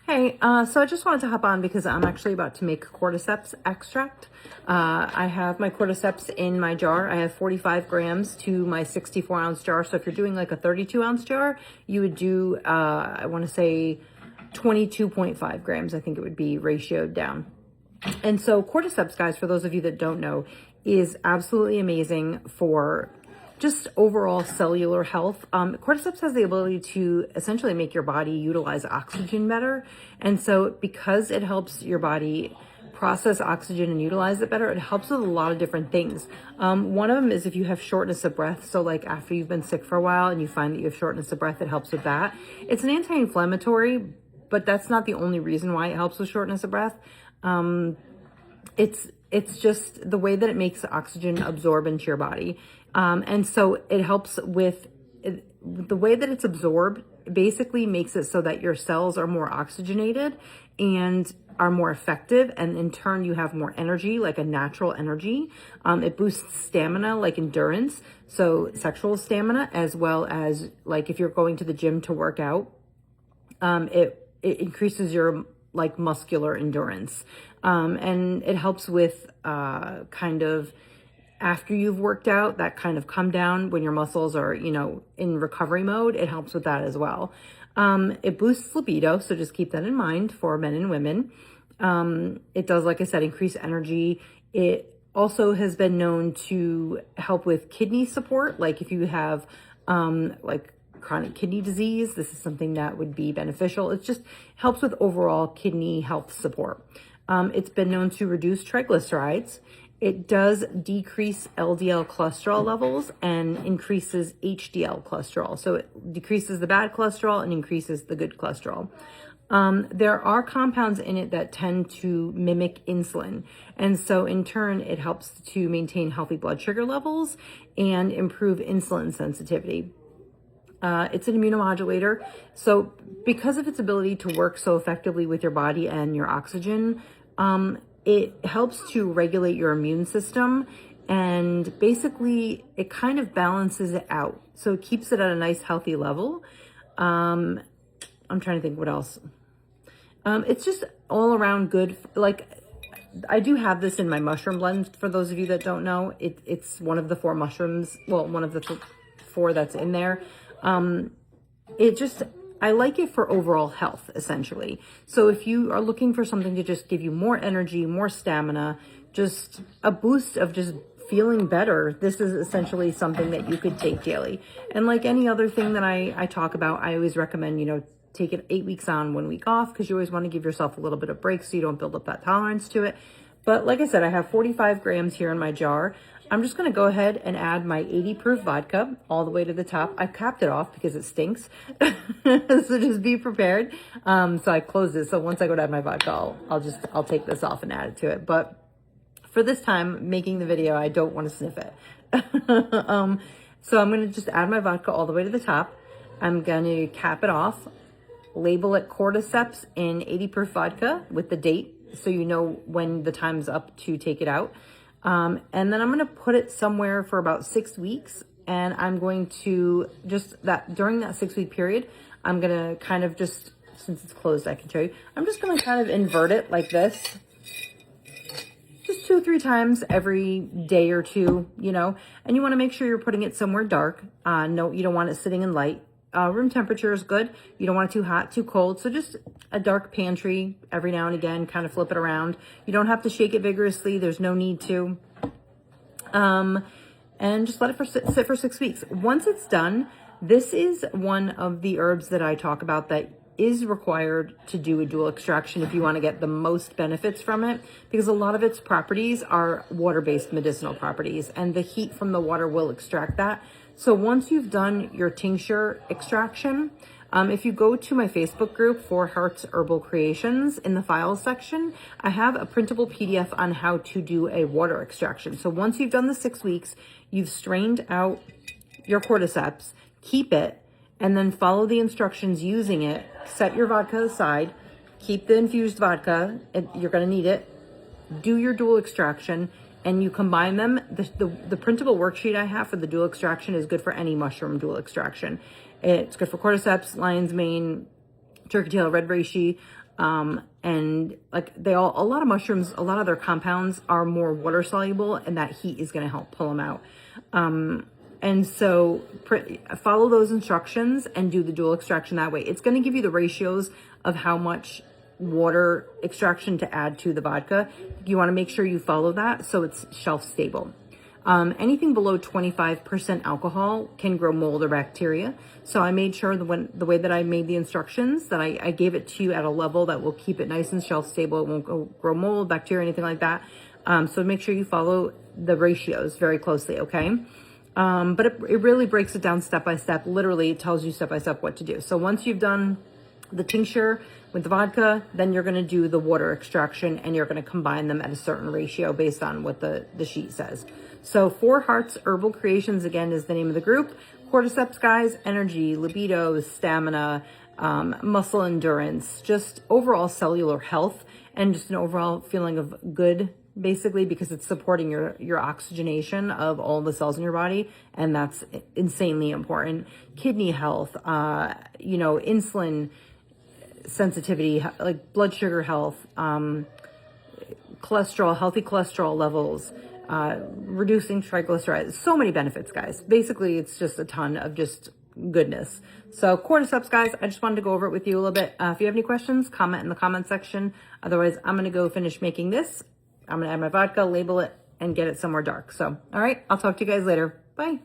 Hey, so I just wanted to hop on because I'm actually about to make cordyceps extract. I have my cordyceps in my jar. I have 45 grams to my 64-ounce jar. So if you're doing like a 32-ounce jar, you would do, I want to say 22.5 grams. I think it would be ratioed down. And so cordyceps, guys, for those of you that don't know, is absolutely amazing for just overall cellular health. Cordyceps has the ability to essentially make your body utilize oxygen better. And so because it helps your body process oxygen and utilize it better, it helps with a lot of different things. One of them is if you have shortness of breath. So like after you've been sick for a while and you find that you have shortness of breath, it helps with that. It's an anti-inflammatory, but that's not the only reason why it helps with shortness of breath. It's just the way that it makes oxygen absorb into your body. And so it helps with the way that it's absorbed, basically makes it so that your cells are more oxygenated and are more effective. And in turn, you have more energy, like a natural energy. It boosts stamina, like endurance. So sexual stamina, as well as like if you're going to the gym to work out, it increases your like muscular endurance. And it helps with kind of after you've worked out, that kind of come down when your muscles are, in recovery mode. It helps with that as well. It boosts libido. So just keep that in mind for men and women. It does, like I said, increase energy. It also has been known to help with kidney support. Like if you have like chronic kidney disease, this is something that would be beneficial. It just helps with overall kidney health support. It's been known to reduce triglycerides. It does decrease LDL cholesterol levels and increases HDL cholesterol. So it decreases the bad cholesterol and increases the good cholesterol. There are compounds in it that tend to mimic insulin. And so in turn, it helps to maintain healthy blood sugar levels and improve insulin sensitivity. It's an immunomodulator. So because of its ability to work so effectively with your body and your oxygen, it helps to regulate your immune system, and basically it kind of balances it out. So it keeps it at a nice healthy level. I'm trying to think what else. It's just all around good. Like I do have this in my mushroom blend. For those of you that don't know, it's one of the four mushrooms. Well, one of the four that's in there. I like it for overall health, essentially. So if you are looking for something to just give you more energy, more stamina, just a boost of just feeling better, this is essentially something that you could take daily. And like any other thing that I talk about, I always recommend, take it 8 weeks on, 1 week off, because you always want to give yourself a little bit of break so you don't build up that tolerance to it. But like I said, I have 45 grams here in my jar. I'm just going to go ahead and add my 80 proof vodka all the way to the top. I capped it off because it stinks. So just be prepared. So I closed it. So once I go to add my vodka, I'll take this off and add it to it. But for this time making the video, I don't want to sniff it. So I'm going to just add my vodka all the way to the top. I'm going to cap it off, label it Cordyceps in 80 proof vodka with the date, so you know when the time's up to take it out. And then I'm going to put it somewhere for about 6 weeks. And I'm going to during that 6 week period, I'm going to kind of just, since it's closed, I can show you. I'm just going to kind of invert it like this. Just 2 or 3 times every day or two, and you want to make sure you're putting it somewhere dark. No, you don't want it sitting in light. Room temperature is good. You don't want it too hot, too cold. So just a dark pantry every now and again, kind of flip it around. You don't have to shake it vigorously. There's no need to. And just let it sit for 6 weeks. Once it's done, this is one of the herbs that I talk about that is required to do a dual extraction if you want to get the most benefits from it, because a lot of its properties are water-based medicinal properties, and the heat from the water will extract that. So once you've done your tincture extraction, if you go to my Facebook group for Hearts Herbal Creations, in the files section, I have a printable PDF on how to do a water extraction. So once you've done the 6 weeks, you've strained out your cordyceps, keep it, and then follow the instructions using it. Set your vodka aside, keep the infused vodka, you're going to need it, do your dual extraction, and you combine them. The printable worksheet I have for the dual extraction is good for any mushroom dual extraction. It's good for cordyceps, lion's mane, turkey tail, red reishi, and like a lot of mushrooms, a lot of their compounds are more water soluble, and that heat is going to help pull them out. And so follow those instructions and do the dual extraction that way. It's going to give you the ratios of how much water extraction to add to the vodka. You want to make sure you follow that so it's shelf stable. Anything below 25% alcohol can grow mold or bacteria. So I made sure that the way that I made the instructions, that I gave it to you at a level that will keep it nice and shelf stable. It won't grow mold, bacteria, anything like that. So make sure you follow the ratios very closely, okay? But it really breaks it down step by step. Literally, it tells you step by step what to do. So once you've done the tincture with the vodka, then you're going to do the water extraction, and you're going to combine them at a certain ratio based on what the sheet says. So 4 Hearts Herbal Creations, again, is the name of the group. Cordyceps, guys, energy, libido, stamina, muscle endurance, just overall cellular health, and just an overall feeling of good, basically, because it's supporting your oxygenation of all the cells in your body, and that's insanely important. Kidney health, insulin sensitivity, like blood sugar health, cholesterol, healthy cholesterol levels, reducing triglycerides. So many benefits, guys. Basically, it's just a ton of just goodness. So Cordyceps, guys, I just wanted to go over it with you a little bit. If you have any questions, comment in the comment section. Otherwise, I'm going to go finish making this. I'm going to add my vodka, label it, and get it somewhere dark. So, all right, I'll talk to you guys later. Bye.